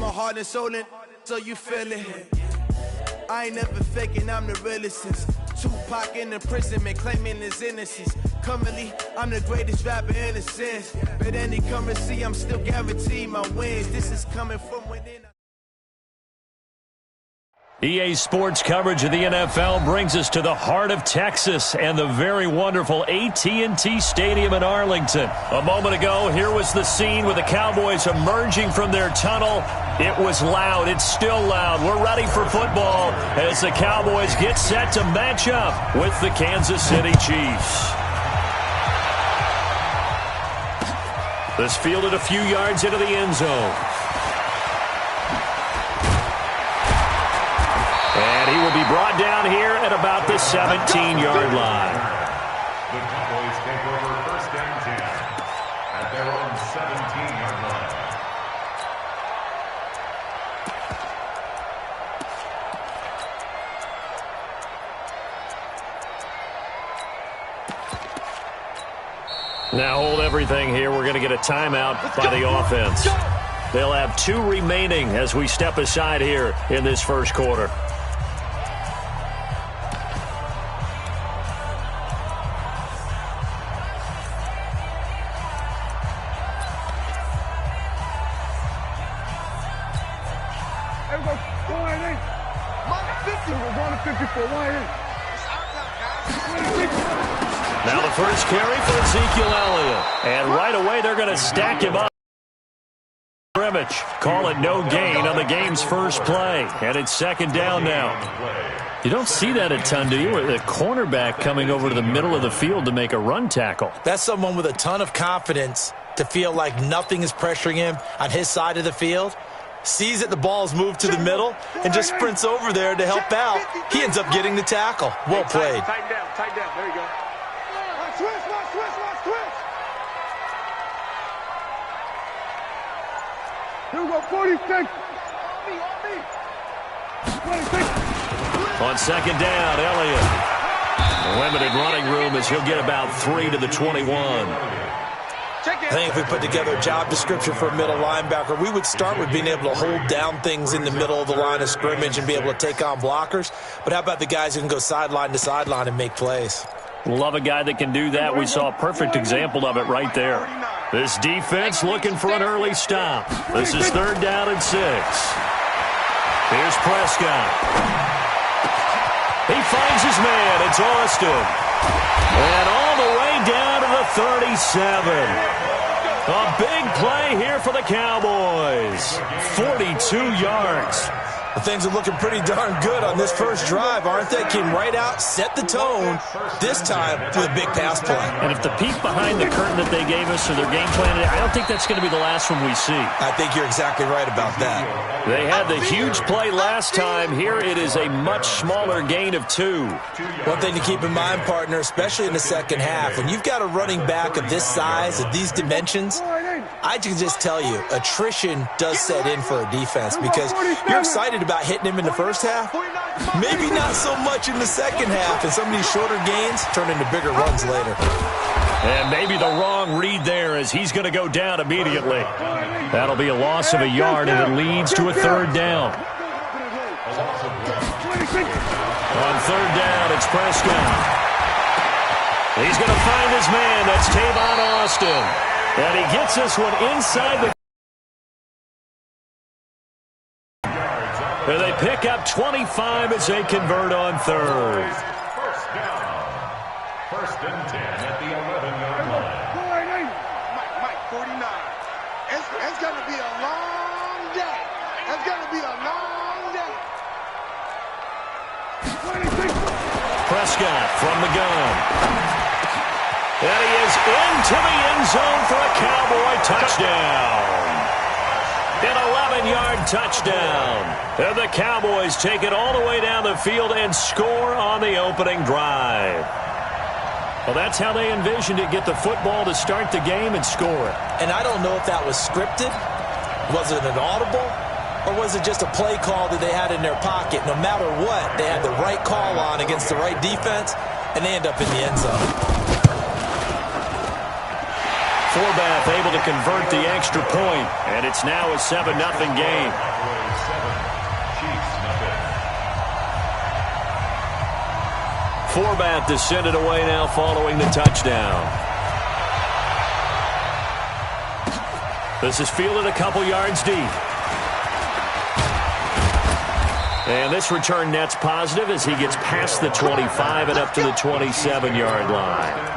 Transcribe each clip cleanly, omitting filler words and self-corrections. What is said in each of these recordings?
my heart and soul, and so you feel it. I ain't never faking, I'm the realest since Tupac in the prison, man, claiming his innocence. Currently, I'm the greatest rapper in a sense. But any currency, I'm still guaranteed my wins. This is coming from within. EA Sports coverage of the NFL brings us to the heart of Texas and the very wonderful AT&T Stadium in Arlington. A moment ago, here was the scene with the Cowboys emerging from their tunnel. It was loud. It's still loud. We're ready for football as the Cowboys get set to match up with the Kansas City Chiefs. This fielded a few yards into the end zone. And he will be brought down here at about the 17-yard line. The Cowboys take over first and 10 at their own 17-yard line. Now hold everything here. We're going to get a timeout by the offense. They'll have 2 remaining as we step aside here in this first quarter. Now the first carry for Ezekiel Elliott. And right away they're going to stack him up. Scrimmage. Call it no gain on the game's first play. And it's second down now. You don't see that a ton, do you? The cornerback coming over to the middle of the field to make a run tackle. That's someone with a ton of confidence to feel like nothing is pressuring him on his side of the field. Sees that the ball's moved to the middle and just sprints over there to help out. He ends up getting the tackle. Well played. Tighten down. There you go. Switch. Here we go, 46. On second down, Elliott. Limited running room as he'll get about 3 to the 21. I think if we put together a job description for a middle linebacker, we would start with being able to hold down things in the middle of the line of scrimmage and be able to take on blockers. But how about the guys who can go sideline to sideline and make plays? Love a guy that can do that. We saw a perfect example of it right there. This defense looking for an early stop. This is 3rd down and 6. Here's Prescott. He finds his man. It's Austin. And all the way down to the 37. A big play here for the Cowboys. 42 yards. Well, things are looking pretty darn good on this first drive, aren't they? Came right out, set the tone, this time with a big pass play. And if the peek behind the curtain that they gave us or their game plan, I don't think that's going to be the last one we see. I think you're exactly right about that. They had the huge play last time. Here it is a much smaller gain of 2. One thing to keep in mind, partner, especially in the second half, when you've got a running back of this size, of these dimensions, I can just tell you, attrition does set in for a defense because you're excited about hitting him in the first half. Maybe not so much in the second half, and some of these shorter gains turn into bigger runs later. And maybe the wrong read there as he's going to go down immediately. That'll be a loss of a yard, and it leads to a 3rd down. On 3rd down, it's Prescott. He's going to find his man. That's Tavon Austin. And he gets this one inside the... And they pick up 25 as they convert on 3rd. First down. 1st and 10 at the 11-yard line. Mike, 49. It's going to be a long day. It's going to be a long day. Prescott from the gun. And he is into the end zone for a Cowboy touchdown. An 11-yard touchdown. And the Cowboys take it all the way down the field and score on the opening drive. Well, that's how they envisioned it, get the football to start the game and score it. And I don't know if that was scripted. Was it an audible? Or was it just a play call that they had in their pocket? No matter what, they had the right call on against the right defense, and they end up in the end zone. Forbath able to convert the extra point, and it's now a 7-0 game. Forbath to send it away now following the touchdown. This is fielded a couple yards deep. And this return net's positive as he gets past the 25 and up to the 27-yard line.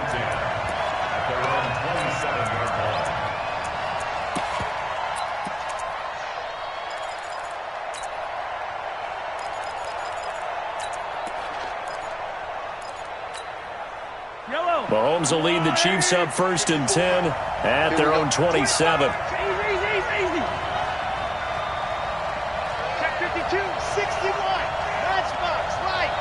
Mahomes will lead the Chiefs up 1st and 10 at their own 27. Check 52, 61. Matchbox, right.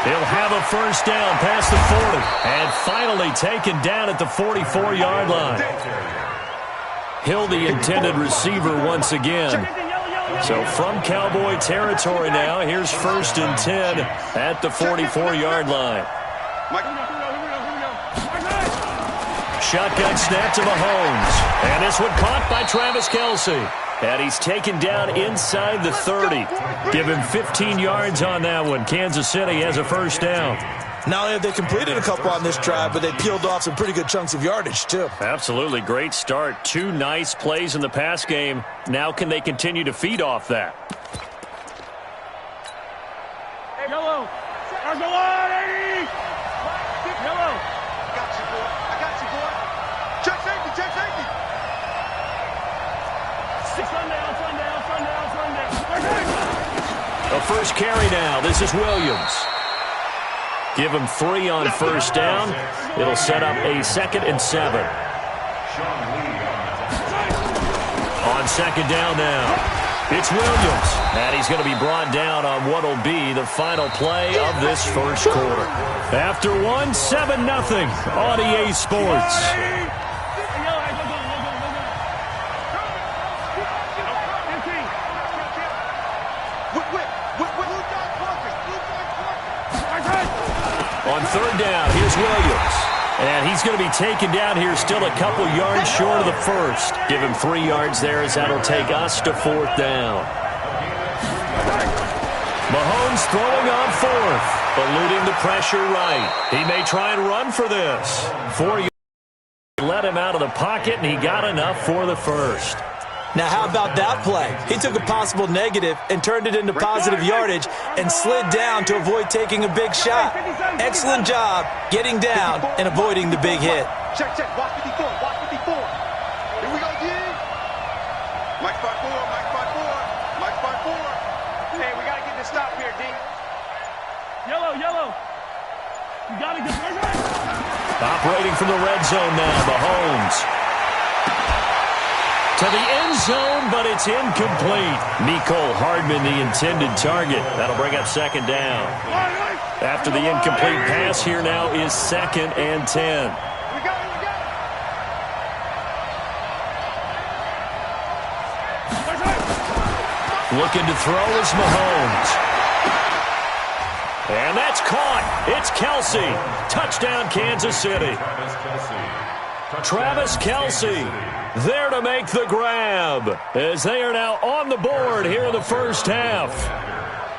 He'll have a first down past the 40. And finally taken down at the 44-yard line. Hill, the intended receiver once again. So from Cowboy territory now, here's 1st and 10 at the 44-yard line. Shotgun snap to Mahomes. And this one caught by Travis Kelce. And he's taken down inside the 30. Give him 15 yards on that one. Kansas City has a first down. Not only have they completed a couple on this drive, but they peeled off some pretty good chunks of yardage, too. Absolutely. Great start. 2 nice plays in the pass game. Now can they continue to feed off that? Hey, Yellow. There's a line, 80. Yellow. I got you, boy. I got you, boy. Check safety, check safety. A first carry now. This is Williams. Give him 3 on first down. It'll set up a 2nd and 7. On 2nd down now, it's Williams. And he's going to be brought down on what will be the final play of this first quarter. After 1, 7-0 on EA Sports. On 3rd down, here's Williams. And he's going to be taken down here still a couple yards short of the first. Give him 3 yards there as that'll take us to 4th down. Mahomes throwing on 4th, eluding the pressure right. He may try and run for this. 4 yards let him out of the pocket, and he got enough for the first. Now, how about that play? He took a possible negative and turned it into positive yardage and slid down to avoid taking a big shot. Excellent job getting down and avoiding the big hit. Check, check. Watch 54, watch 54. Here we go, D. Mike 5-4, Mike 5-4, Mike 5-4. Hey, we got to get this stop here, D. Yellow, yellow. You got to get right. Operating from the red zone now, Mahomes. To the end zone, but it's incomplete. Mecole Hardman, the intended target. That'll bring up 2nd down. After the incomplete pass, here now is 2nd and 10. We got it, we got it. Looking to throw is Mahomes. And that's caught. It's Kelce. Touchdown, Kansas City. Travis Kelce there to make the grab as they are now on the board here in the first half.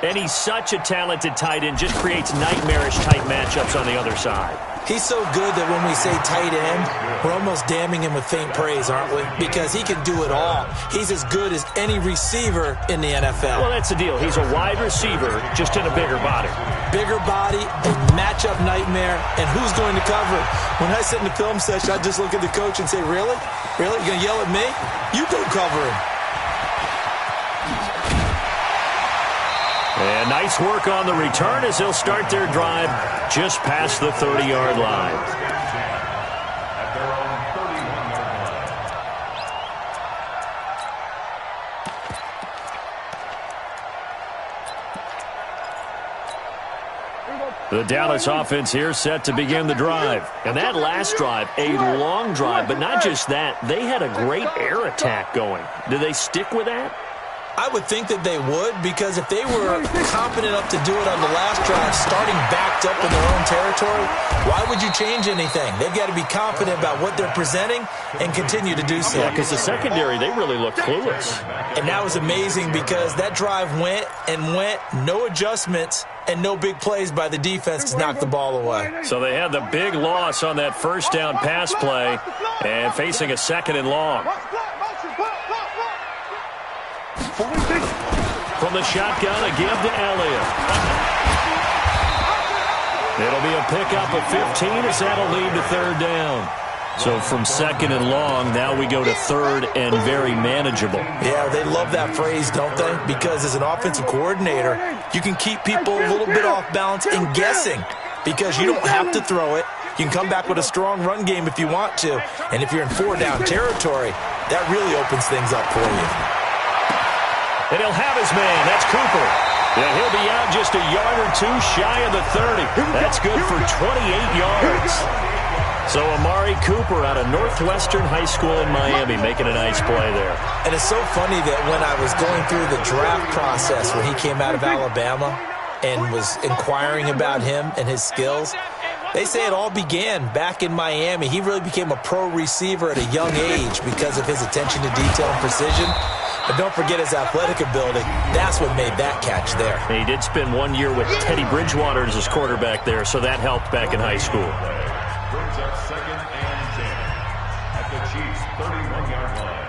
And he's such a talented tight end, just creates nightmarish-type matchups on the other side. He's so good that when we say tight end, we're almost damning him with faint praise, aren't we? Because he can do it all. He's as good as any receiver in the NFL. Well, that's the deal. He's a wide receiver, just in a bigger body. Bigger body, a matchup nightmare, and who's going to cover him? When I sit in the film session, I just look at the coach and say, really? Really? You're going to yell at me? You go cover him. And nice work on the return as they'll start their drive just past the 30-yard line. The Dallas offense here set to begin the drive. And that last drive, a long drive, but not just that. They had a great air attack going. Do they stick with that? I would think that they would, because if they were confident enough to do it on the last drive, starting backed up in their own territory, why would you change anything? They've got to be confident about what they're presenting and continue to do so. Yeah, because the secondary, they really look clueless. And that was amazing because that drive went and went, no adjustments, and no big plays by the defense to knock the ball away. So they had the big loss on that first down pass play and facing a 2nd and long. From the shotgun, a give to Elliott. It'll be a pickup of 15 as that'll lead to 3rd down. So from 2nd and long, now we go to 3rd and very manageable. Yeah, they love that phrase, don't they? Because as an offensive coordinator, you can keep people a little bit off balance and guessing because you don't have to throw it. You can come back with a strong run game if you want to. And if you're in 4-down territory, that really opens things up for you. And he'll have his man. That's Cooper. Yeah, he'll be out just a yard or two shy of the 30. That's good for 28 yards. So Amari Cooper out of Northwestern High School in Miami making a nice play there. And it's so funny that when I was going through the draft process when he came out of Alabama and was inquiring about him and his skills, they say it all began back in Miami. He really became a pro receiver at a young age because of his attention to detail and precision. But don't forget his athletic ability. That's what made that catch there. And he did spend 1 year with Teddy Bridgewater as his quarterback there, so that helped back in high school. Brings up 2nd and 10 at the Chiefs' 31-yard line.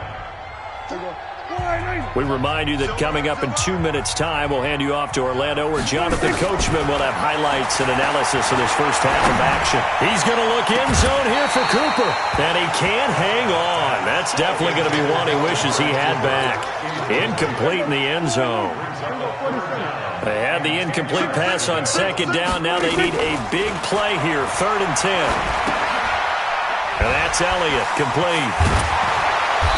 We remind you that coming up in 2 minutes' time, we'll hand you off to Orlando, where Jonathan Coachman will have highlights and analysis of this first half of action. He's going to look end zone here for Cooper, and he can't hang on. That's definitely going to be one he wishes he had back. Incomplete in the end zone. They had the incomplete pass on 2nd down. Now they need a big play here, 3rd and 10. And that's Elliott, complete.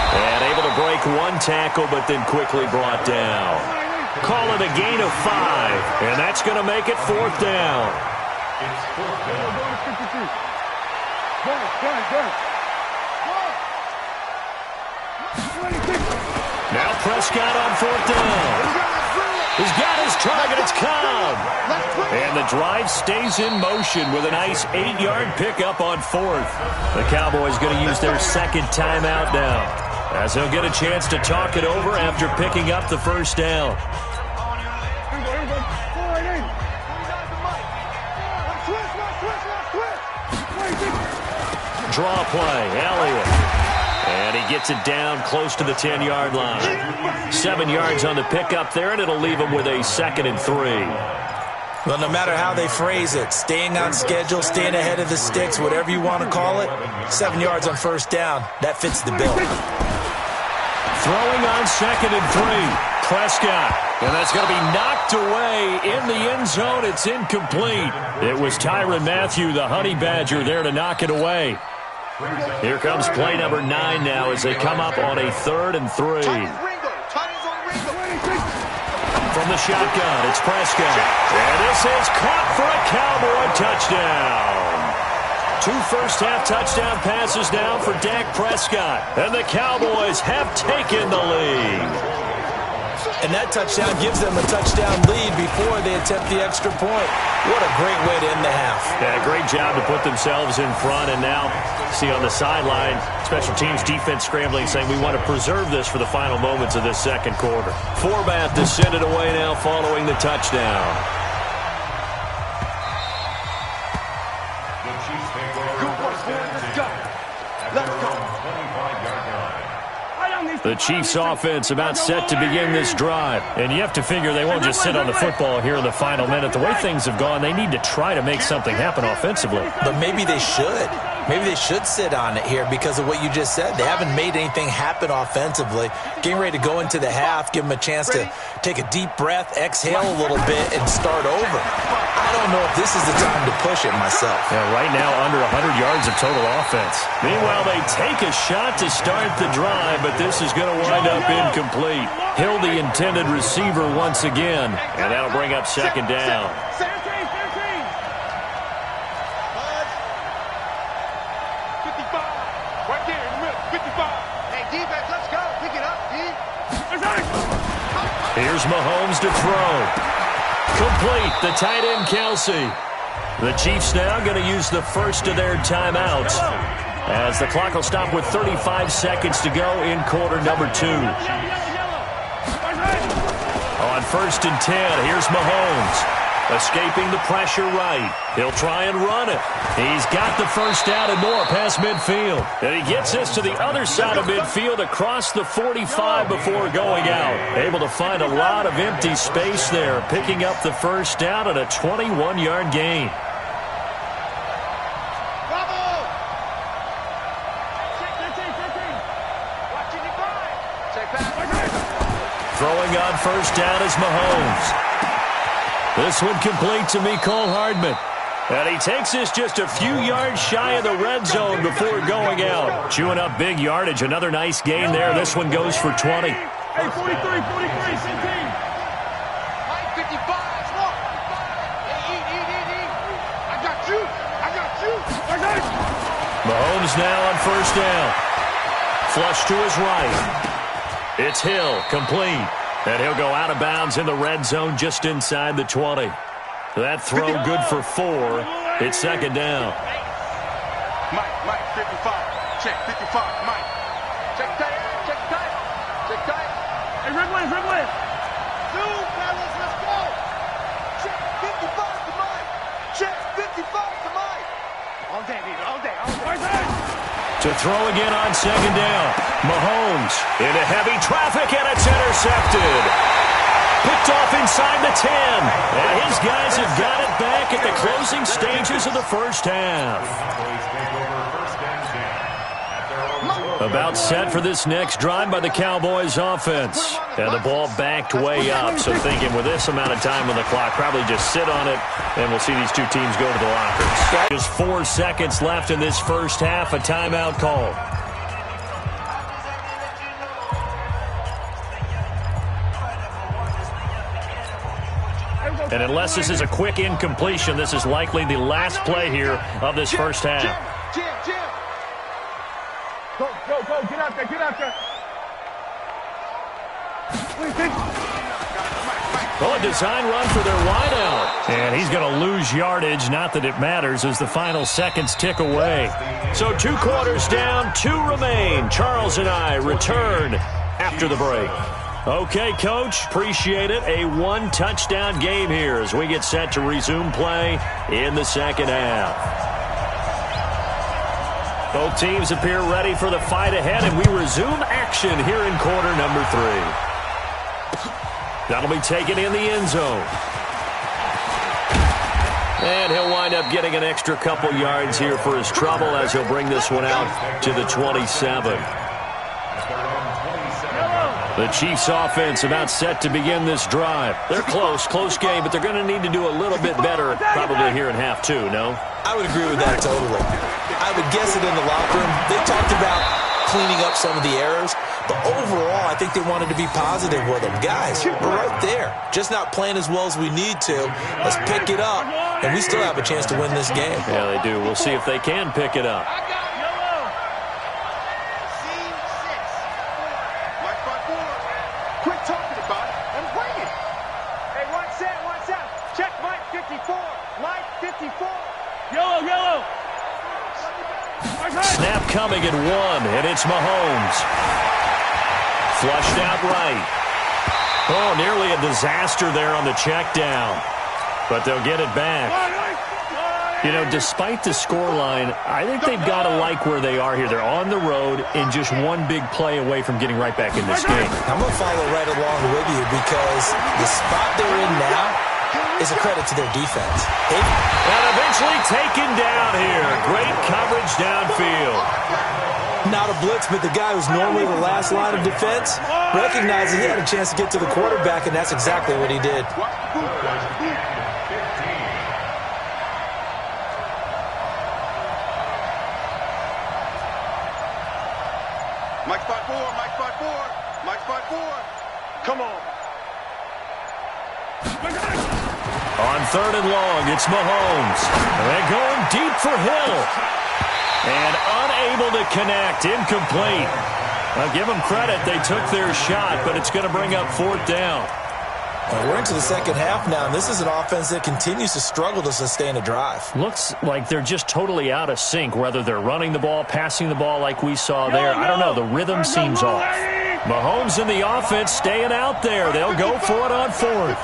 And able to break one tackle, but then quickly brought down. Call it a gain of 5, and that's going to make it 4th down. It's 4th down. Now Prescott on 4th down. He's got his target. It's Cobb. And the drive stays in motion with a nice 8-yard pickup on 4th. The Cowboys going to use their 2nd timeout now, as he'll get a chance to talk it over after picking up the first down. Draw play, Elliott. And he gets it down close to the 10-yard line. 7 yards on the pickup there, and it'll leave him with a 2nd and 3. Well, no matter how they phrase it, staying on schedule, staying ahead of the sticks, whatever you want to call it, 7 yards on 1st down, that fits the bill. Throwing on 2nd and 3. Prescott. And that's going to be knocked away in the end zone. It's incomplete. It was Tyrann Mathieu, the Honey Badger, there to knock it away. Here comes play number 9 now as they come up on a 3rd and 3. From the shotgun, it's Prescott. And this is caught for a Cowboy touchdown. 2 first-half touchdown passes now for Dak Prescott. And the Cowboys have taken the lead. And that touchdown gives them a touchdown lead before they attempt the extra point. What a great way to end the half. Yeah, great job to put themselves in front. And now, see on the sideline, special teams defense scrambling, saying we want to preserve this for the final moments of this 2nd quarter. Forbath to send it away now following the touchdown. The Chiefs take over first and 10 at their own 25-yard line. The Chiefs offense about set to begin this drive. And you have to figure they won't just sit on the football here in the final minute. The way things have gone, they need to try to make something happen offensively. But maybe they should. Maybe they should sit on it here because of what you just said. They haven't made anything happen offensively. Getting ready to go into the half, give them a chance to take a deep breath, exhale a little bit, and start over. I don't know if this is the time to push it myself. Yeah, right now under 100 yards of total offense. Meanwhile, they take a shot to start the drive, but this is going to wind up incomplete. Hill, the intended receiver once again, and that'll bring up 2nd down. 55. Right there in the middle. 55. Hey, defense, let's go. Pick it up, D. Here's Mahomes to throw. Complete, the tight end Kelsey. The Chiefs now going to use the first of their timeouts as the clock will stop with 35 seconds to go in quarter number 2. On 1st and 10, here's Mahomes. Escaping the pressure right. He'll try and run it. He's got the first down and more past midfield. And he gets this to the other side of midfield across the 45 before going out. Able to find a lot of empty space there, picking up the first down and a 21-yard gain. Throwing on first down is Mahomes. This one complete to Mecole Hardman. And he takes this just a few yards shy of the red zone before going out. Chewing up big yardage. Another nice gain there. This one goes for 20. Hey, 43, 15. Mike, 55, smoke. Hey, eat. I got you. Mahomes now on first down. Flush to his right. It's Hill, complete. And he'll go out of bounds in the red zone just inside the 20. That throw good for 4. It's second down. Mike, 55. Check, 55, Mike. Check tight. Hey, red wave. Zoom, fellas, let's go. Check 55 to Mike. Check 55 to Mike. All day. To throw again on second down. Mahomes into heavy traffic, and it's intercepted. Picked off inside the 10. And his guys have got it back at the closing stages of the first half. About set for this next drive by the Cowboys offense. And the ball backed way up. So thinking with this amount of time on the clock, probably just sit on it, and we'll see these two teams go to the lockers. Just 4 seconds left in this first half. A timeout call. And unless this is a quick incompletion, this is likely the last play here of this first half. Jim. Go. Get out there. Well, a design run for their wideout. And he's going to lose yardage. Not that it matters as the final seconds tick away. So 2 quarters down, 2 remain. Charles and I return after the break. Okay, Coach, appreciate it. A 1-touchdown game here as we get set to resume play in the second half. Both teams appear ready for the fight ahead, and we resume action here in quarter number 3. That'll be taken in the end zone. And he'll wind up getting an extra couple yards here for his trouble as he'll bring this one out to the 27. The Chiefs offense about set to begin this drive. They're close game, but they're going to need to do a little bit better probably here in half 2, no? I would agree with that totally. I would guess it in the locker room. They talked about cleaning up some of the errors, but overall, I think they wanted to be positive with them. Guys, we're right there. Just not playing as well as we need to. Let's pick it up, and we still have a chance to win this game. Yeah, they do. We'll see if they can pick it up. Quit talking about it and bring it. Hey, one set. Check Mike 54. Mike 54. Yellow. Snap coming at 1, and it's Mahomes. Flushed out right. Oh, nearly a disaster there on the check down. But they'll get it back. You know, despite the scoreline, I think they've got to like where they are here. They're on the road and just one big play away from getting right back in this game. I'm going to follow right along with you because the spot they're in now is a credit to their defense. And eventually taken down here. Great coverage downfield. Not a blitz, but the guy who's normally the last line of defense recognized that he had a chance to get to the quarterback, and that's exactly what he did. Mike 5-4. Come on. On 3rd and long, it's Mahomes. They're going deep for Hill. And unable to connect, incomplete. I'll give them credit. They took their shot, but it's going to bring up 4th down. Well, we're into the second half now, and this is an offense that continues to struggle to sustain a drive. Looks like they're just totally out of sync, whether they're running the ball, passing the ball like we saw there. I don't know. The rhythm seems off. Mahomes and the offense staying out there. They'll go for it on 4th.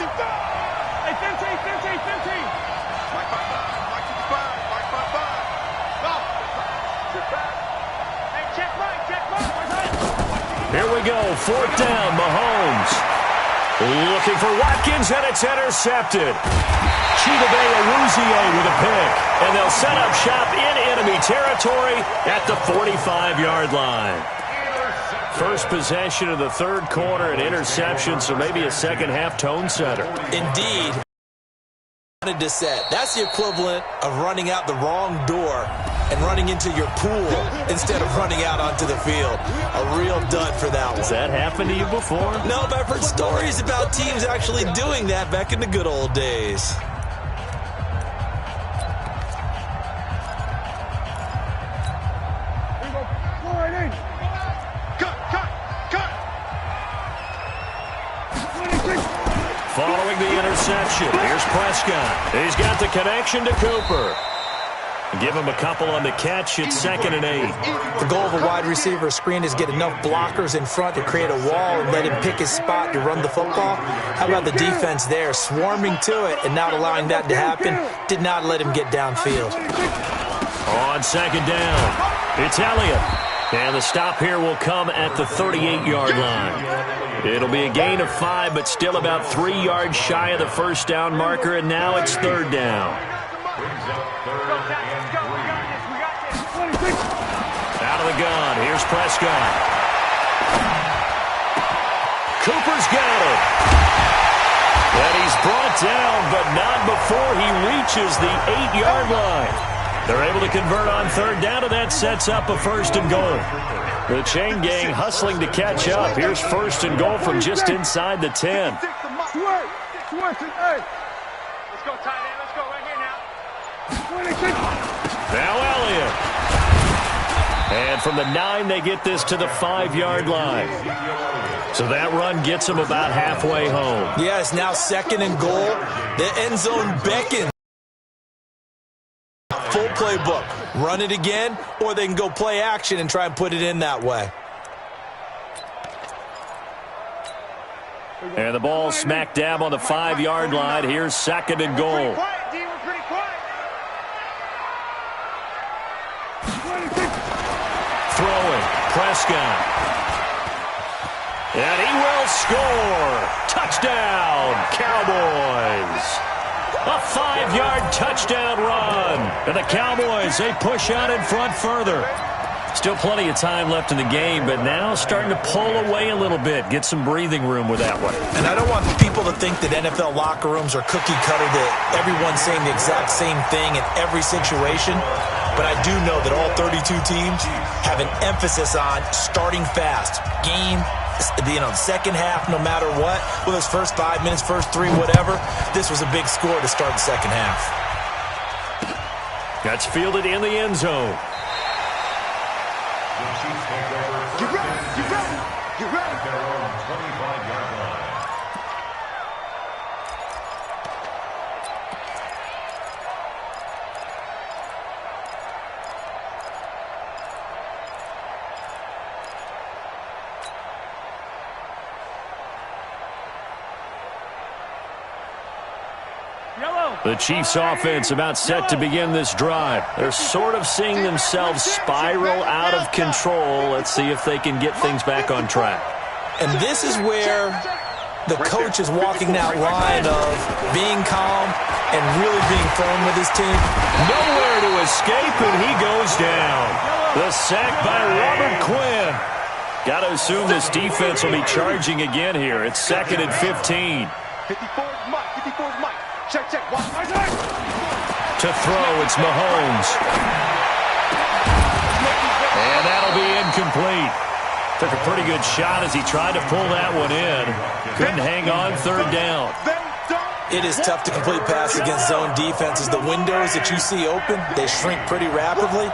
Here we go. 4th down, Mahomes. Looking for Watkins, and it's intercepted. Chidobe Awuzie with a pick. And they'll set up shop in enemy territory at the 45-yard line. First possession of the 3rd quarter, an interception, so maybe a second-half tone setter. Indeed. To set. That's the equivalent of running out the wrong door and running into your pool instead of running out onto the field. A real dud for that one. Has that happened to you before? No, but I've heard stories about teams actually doing that back in the good old days. Following the interception, here's Prescott. He's got the connection to Cooper. Give him a couple on the catch. It's 2nd and 8. The goal of a wide receiver screen is get enough blockers in front to create a wall and let him pick his spot to run the football. How about the defense there, swarming to it and not allowing that to happen? Did not let him get downfield. On 2nd down, it's Elliott. And the stop here will come at the 38-yard line. It'll be a gain of 5, but still about 3 yards shy of the 1st down marker, and now it's 3rd down. Out of the gun, here's Prescott. Cooper's got it. And he's brought down, but not before he reaches the 8-yard line. They're able to convert on 3rd down, and that sets up a 1st and goal. The chain gang hustling to catch up. Here's 1st and goal from just inside the 10. Let's go, tight end. Let's go right here now. Now Elliott. And from the 9, they get this to the 5-yard line. So that run gets them about halfway home. Yeah, it's now 2nd and goal. The end zone beckons. Full playbook. Run it again, or they can go play action and try and put it in that way. And the ball smack dab on the 5-yard line. Here's 2nd and goal. Throwing, Prescott. And he will score. Touchdown, Cowboys. A 5-yard touchdown run. And the Cowboys, they push out in front further. Still plenty of time left in the game, but now starting to pull away a little bit. Get some breathing room with that one. And I don't want people to think that NFL locker rooms are cookie cutter, that everyone's saying the exact same thing in every situation. But I do know that all 32 teams have an emphasis on starting fast. Game, second half, no matter what. Whether it's first 5 minutes, first 3, whatever. This was a big score to start the second half. That's fielded in the end zone. Get ready, get ready, get ready. Their own 25-yard line. The Chiefs offense about set to begin this drive. They're sort of seeing themselves spiral out of control. Let's see if they can get things back on track. And this is where the coach is walking that line of being calm and really being firm with his team. Nowhere to escape, and he goes down. The sack by Robert Quinn. Got to assume this defense will be charging again here. It's 2nd and 15. 54's Mike, 54's Mike. Check, check. Watch. To throw, it's Mahomes. And that'll be incomplete. Took a pretty good shot as he tried to pull that one in. Couldn't hang on 3rd down. It is tough to complete passes against zone defenses. The windows that you see open, they shrink pretty rapidly.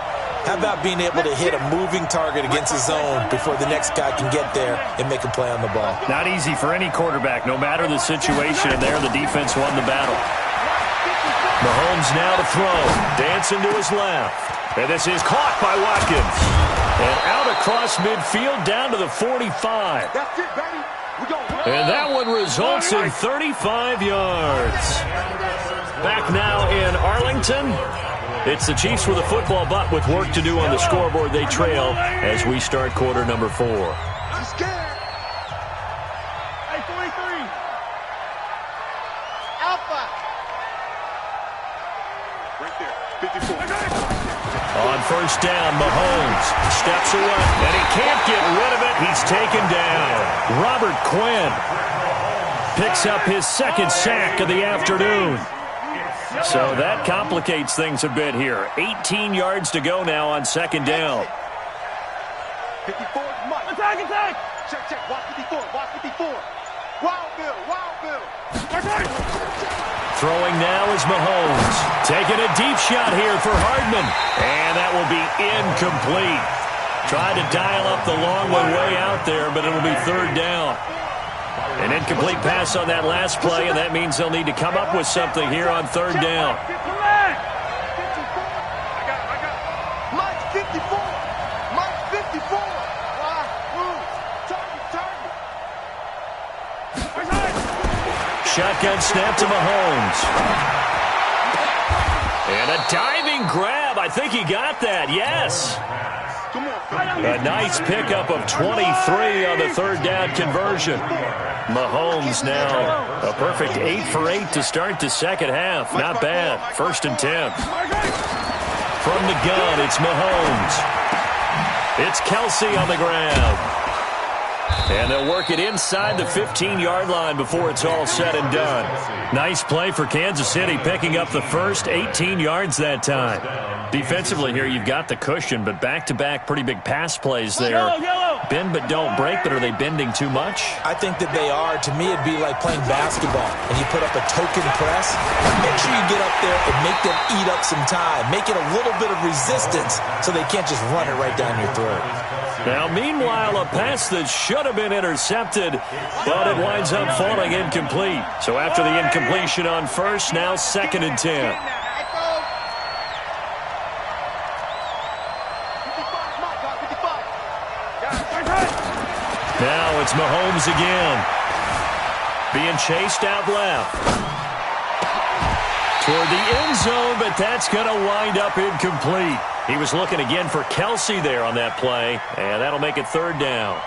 How about being able to hit a moving target against his zone before the next guy can get there and make a play on the ball? Not easy for any quarterback, no matter the situation, and there the defense won the battle. Mahomes now to throw. Dancing to his left. And this is caught by Watkins. And out across midfield down to the 45. That's it, baby. And that one results in 35 yards. Back now in Arlington. It's the Chiefs with a football, but with work to do on the scoreboard, they trail as we start quarter number 4. I'm scared. Hey, 43. Alpha. Right there, 54. On first down, Mahomes steps away, and he can't get rid of it. He's taken down. Robert Quinn picks up his second sack of the afternoon. So that complicates things a bit here. 18 yards to go now on second down. 54, Mike. Attack! Check, watch 54. Wild Bill. Throwing now is Mahomes. Taking a deep shot here for Hardman. And that will be incomplete. Tried to dial up the long one way out there, but it'll be third down. An incomplete pass on that last play, and that means they'll need to come up with something here on third down. I got Mike 54. Shotgun snap to Mahomes. And a diving grab. I think he got that. Yes. A nice pickup of 23 on the third down conversion. Mahomes now a perfect 8 for 8 to start the second half. Not bad. 1st and 10. From the gun, it's Mahomes. It's Kelsey on the ground. And they'll work it inside the 15-yard line before it's all said and done. Nice play for Kansas City, picking up the first 18 yards that time. Defensively here, you've got the cushion, but back-to-back pretty big pass plays there. Bend but don't break, but are they bending too much? I think that they are. To me, it'd be like playing basketball, and you put up a token press. Make sure you get up there and make them eat up some time. Make it a little bit of resistance so they can't just run it right down your throat. Now, meanwhile, a pass that should have been intercepted, but it winds up falling incomplete. So after the incompletion on first, now 2nd and 10. Now it's Mahomes again. Being chased out left. Toward the end zone, but that's going to wind up incomplete. He was looking again for Kelsey there on that play, and that'll make it third down.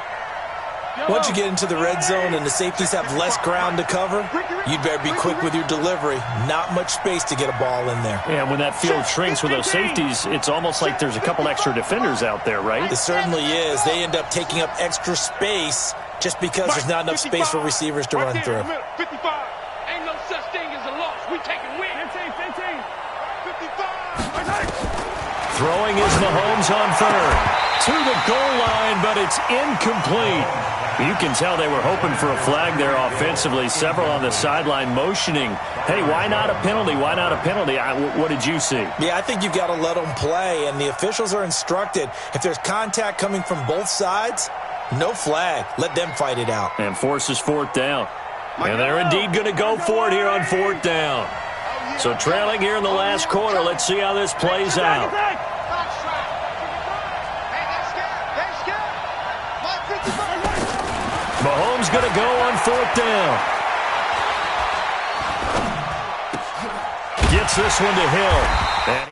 Once you get into the red zone and the safeties have less ground to cover, you'd better be quick with your delivery. Not much space to get a ball in there. Yeah, when that field shrinks with those safeties, it's almost like there's a couple extra defenders out there, right? It certainly is. They end up taking up extra space just because there's not enough space for receivers to run through. 55. Ain't no such thing as a loss. We taking win. 15. 55. Throwing is Mahomes on third. To the goal line, but it's incomplete. You can tell they were hoping for a flag there offensively. Several on the sideline motioning, hey, why not a penalty? Why not a penalty? What did you see? Yeah, I think you've got to let them play, and the officials are instructed. If there's contact coming from both sides, no flag. Let them fight it out. And forces fourth down. And they're indeed going to go for it here on fourth down. So trailing here in the last quarter. Let's see how this plays out. Mahomes going to go on fourth down. Gets this one to Hill. And